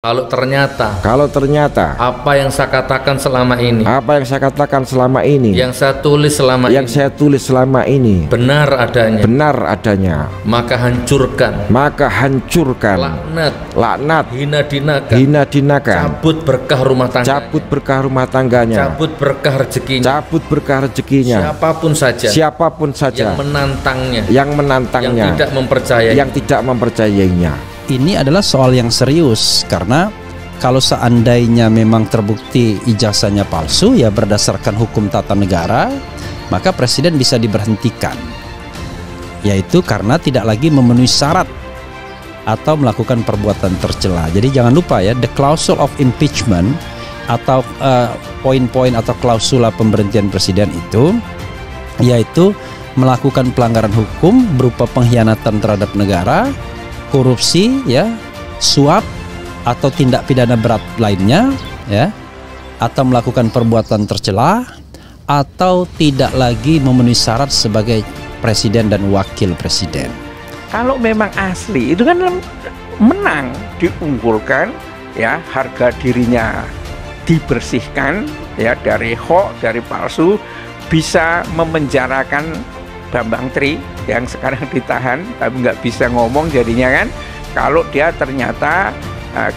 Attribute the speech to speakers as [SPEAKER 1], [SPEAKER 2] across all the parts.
[SPEAKER 1] Kalau ternyata
[SPEAKER 2] apa yang saya katakan selama ini,
[SPEAKER 1] yang saya tulis selama ini, benar adanya, maka hancurkan,
[SPEAKER 2] laknat,
[SPEAKER 1] hina dinakan, cabut berkah rumah tangganya, cabut berkah rezekinya, siapapun saja yang menantangnya, yang tidak mempercayainya.
[SPEAKER 3] Ini adalah soal yang serius, karena kalau seandainya memang terbukti ijazahnya palsu, ya berdasarkan hukum tata negara, maka presiden bisa diberhentikan, yaitu karena tidak lagi memenuhi syarat atau melakukan perbuatan tercela. Jadi jangan lupa ya, the clause of impeachment atau poin-poin atau klausula pemberhentian presiden itu, yaitu melakukan pelanggaran hukum berupa pengkhianatan terhadap negara, korupsi, ya, suap atau tindak pidana berat lainnya, ya, atau melakukan perbuatan tercela, atau tidak lagi memenuhi syarat sebagai presiden dan wakil presiden.
[SPEAKER 4] Kalau memang asli itu kan menang, diunggulkan, ya, harga dirinya dibersihkan, ya, dari hoax, dari palsu, bisa memenjarakan Bambang Tri yang sekarang ditahan tapi nggak bisa ngomong jadinya kan, kalau dia ternyata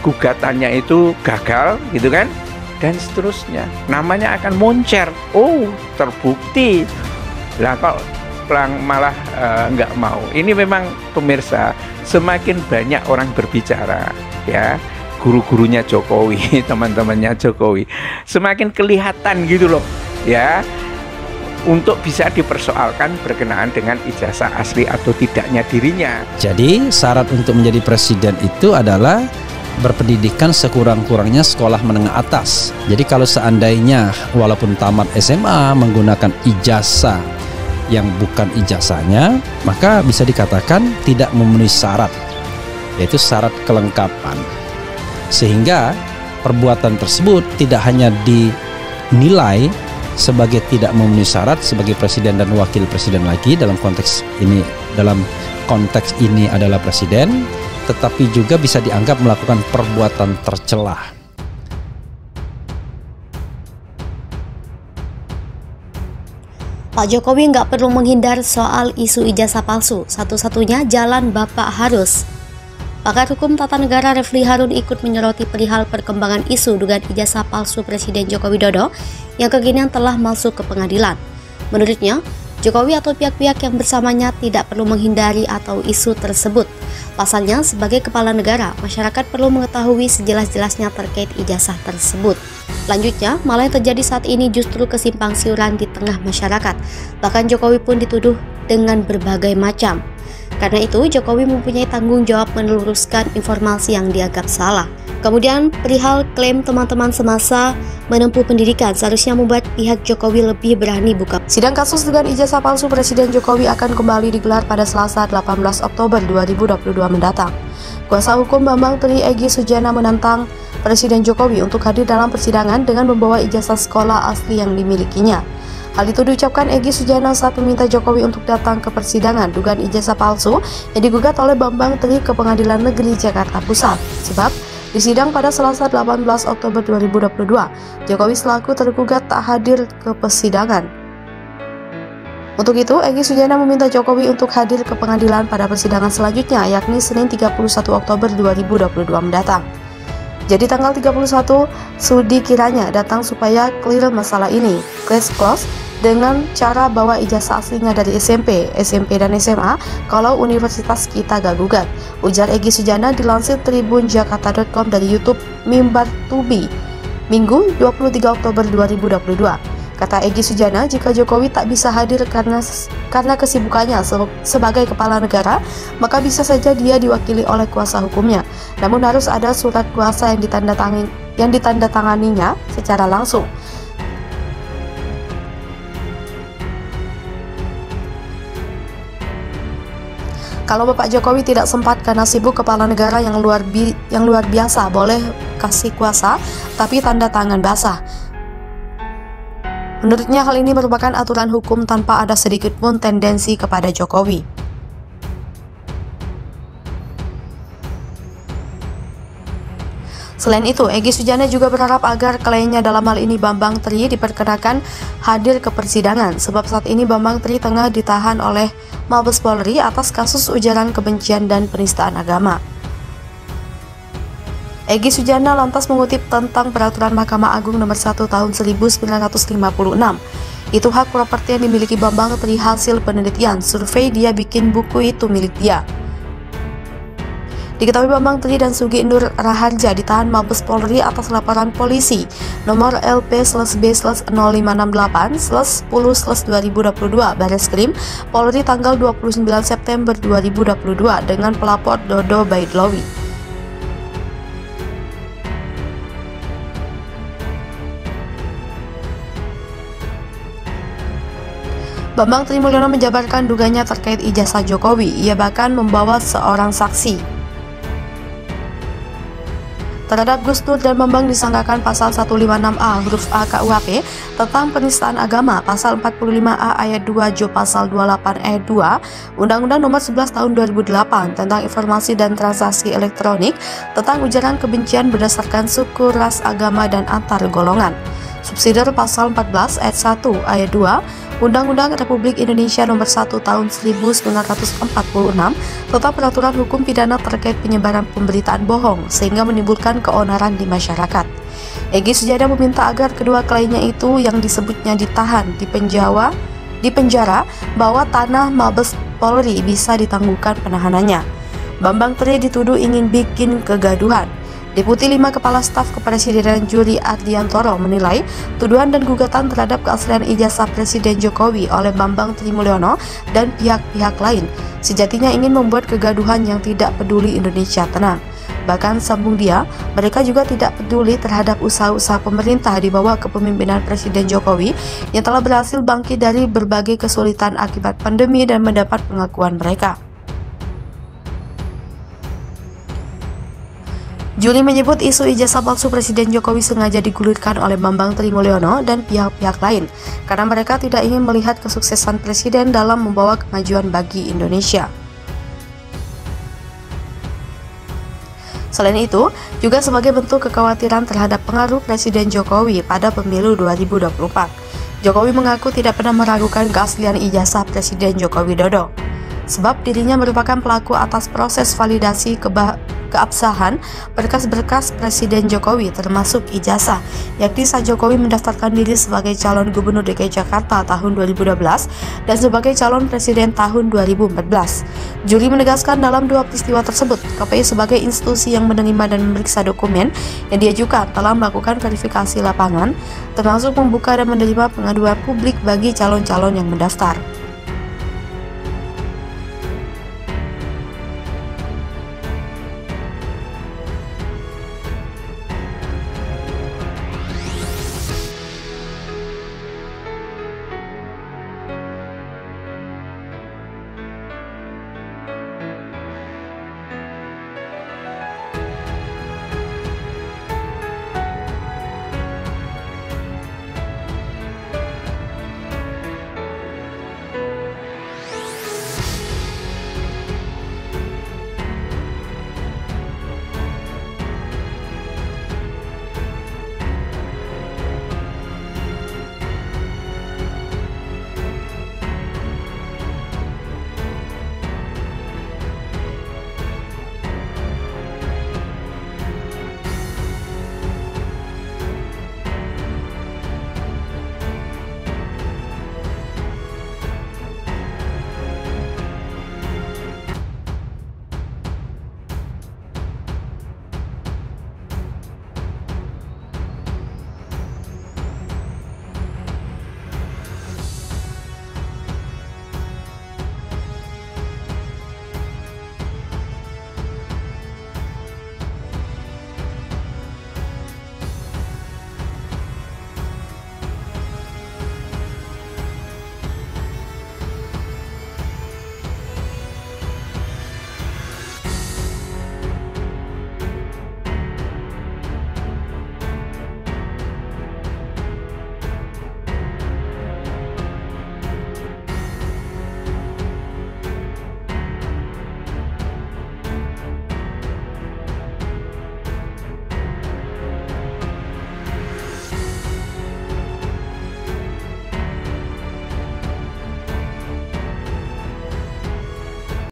[SPEAKER 4] gugatannya itu gagal gitu kan, dan seterusnya namanya akan moncer. Oh, terbukti lah, kok malah nggak mau. Ini memang pemirsa, semakin banyak orang berbicara, ya, guru-gurunya Jokowi, teman-temannya Jokowi, semakin kelihatan gitu loh, ya, untuk bisa dipersoalkan berkenaan dengan ijazah asli atau tidaknya dirinya.
[SPEAKER 3] Jadi syarat untuk menjadi presiden itu adalah berpendidikan sekurang-kurangnya sekolah menengah atas. Jadi kalau seandainya walaupun tamat SMA menggunakan ijazah yang bukan ijazahnya, maka bisa dikatakan tidak memenuhi syarat, yaitu syarat kelengkapan. Sehingga perbuatan tersebut tidak hanya dinilai sebagai tidak memenuhi syarat sebagai presiden dan wakil presiden lagi dalam konteks ini adalah presiden, tetapi juga bisa dianggap melakukan perbuatan tercela.
[SPEAKER 5] Pak Jokowi nggak perlu menghindar soal isu ijazah palsu, satu-satunya jalan Bapak harus. Pakar Hukum Tata Negara Refli Harun ikut menyoroti perihal perkembangan isu dugaan ijazah palsu Presiden Joko Widodo yang kekinian telah masuk ke pengadilan. Menurutnya, Jokowi atau pihak-pihak yang bersamanya tidak perlu menghindari atau isu tersebut. Pasalnya, sebagai kepala negara, masyarakat perlu mengetahui sejelas-jelasnya terkait ijazah tersebut. Lanjutnya, malah yang terjadi saat ini justru kesimpang siuran di tengah masyarakat. Bahkan Jokowi pun dituduh dengan berbagai macam. Karena itu, Jokowi mempunyai tanggung jawab meluruskan informasi yang dianggap salah. Kemudian, perihal klaim teman-teman semasa menempuh pendidikan seharusnya membuat pihak Jokowi lebih berani buka. Sidang kasus dengan ijazah palsu Presiden Jokowi akan kembali digelar pada Selasa 18 Oktober 2022 mendatang. Kuasa hukum Bambang Tri Egy Sujana menantang Presiden Jokowi untuk hadir dalam persidangan dengan membawa ijazah sekolah asli yang dimilikinya. Hal itu diucapkan Egy Sujana saat meminta Jokowi untuk datang ke persidangan dugaan ijazah palsu yang digugat oleh Bambang Tri ke Pengadilan Negeri Jakarta Pusat. Sebab di sidang pada Selasa 18 Oktober 2022, Jokowi selaku tergugat tak hadir ke persidangan. Untuk itu, Egy Sujana meminta Jokowi untuk hadir ke pengadilan pada persidangan selanjutnya, yakni Senin 31 Oktober 2022 mendatang. Jadi tanggal 31 Sudi kiranya datang supaya clear masalah ini, case close, dengan cara bawa ijazah aslinya dari SMP dan SMA kalau universitas kita gak gugat, ujar Egy Sujana dilansir tribunjakarta.com dari YouTube Mimbar Tubi, Minggu 23 Oktober 2022. Kata Egy Sujana, jika Jokowi tak bisa hadir karena kesibukannya sebagai kepala negara, maka bisa saja dia diwakili oleh kuasa hukumnya. Namun harus ada surat kuasa yang ditandatanganinya secara langsung. Kalau Bapak Jokowi tidak sempat karena sibuk kepala negara yang luar biasa, boleh kasih kuasa, tapi tanda tangan basah. Menurutnya hal ini merupakan aturan hukum tanpa ada sedikit pun tendensi kepada Jokowi. Selain itu, Egy Sujana juga berharap agar kliennya dalam hal ini Bambang Tri diperkenakan hadir ke persidangan, sebab saat ini Bambang Tri tengah ditahan oleh Mabes Polri atas kasus ujaran kebencian dan penistaan agama. Egy Sujana lantas mengutip tentang Peraturan Mahkamah Agung Nomor 1 Tahun 1956. Itu hak properti yang dimiliki Bambang Tri hasil penelitian, survei dia bikin, buku itu milik dia. Diketahui Bambang Tri dan Sugi Nur Raharja ditahan Mabes Polri atas laporan polisi nomor LP/B/0568/10/2022 Bareskrim Polri tanggal 29 September 2022 dengan pelapor Dodo Baidlawi. Bambang Tri Mulyono menjabarkan dugaannya terkait ijazah Jokowi. Ia bahkan membawa seorang saksi. Terhadap Gus Dur dan Bambang disangkakan pasal 156A huruf A KUHP tentang penistaan agama, pasal 45A ayat 2 Jo pasal 28 ayat 2 Undang-Undang Nomor 11 Tahun 2008 tentang informasi dan transaksi elektronik tentang ujaran kebencian berdasarkan suku, ras, agama, dan antar golongan. Subsidiar pasal 14 ayat 1 ayat 2 Undang-Undang Republik Indonesia Nomor 1 Tahun 1946 tentang peraturan hukum pidana terkait penyebaran pemberitaan bohong sehingga menimbulkan keonaran di masyarakat. Egy Sujana meminta agar kedua kliennya itu yang disebutnya ditahan di penjara bahwa tanah Mabes Polri bisa ditangguhkan penahanannya. Bambang Tri dituduh ingin bikin kegaduhan. Deputi 5 Kepala Staf Kepresidenan Juri Ardiantoro menilai tuduhan dan gugatan terhadap keaslian ijazah Presiden Jokowi oleh Bambang Tri Mulyono dan pihak-pihak lain sejatinya ingin membuat kegaduhan yang tidak peduli Indonesia tenang. Bahkan sambung dia, mereka juga tidak peduli terhadap usaha-usaha pemerintah di bawah kepemimpinan Presiden Jokowi yang telah berhasil bangkit dari berbagai kesulitan akibat pandemi dan mendapat pengakuan mereka. Juli menyebut isu ijazah palsu Presiden Jokowi sengaja digulirkan oleh Bambang Tri Mulyono dan pihak-pihak lain karena mereka tidak ingin melihat kesuksesan Presiden dalam membawa kemajuan bagi Indonesia. Selain itu, juga sebagai bentuk kekhawatiran terhadap pengaruh Presiden Jokowi pada pemilu 2024. Jokowi mengaku tidak pernah meragukan keaslian ijazah Presiden Joko Widodo, sebab dirinya merupakan pelaku atas proses validasi keabsahan berkas-berkas Presiden Jokowi termasuk ijazah, yakni saat Jokowi mendaftarkan diri sebagai calon Gubernur DKI Jakarta tahun 2012 dan sebagai calon Presiden tahun 2014. Juri menegaskan dalam dua peristiwa tersebut, KPU sebagai institusi yang menerima dan memeriksa dokumen yang diajukan telah melakukan verifikasi lapangan, termasuk membuka dan menerima pengaduan publik bagi calon-calon yang mendaftar.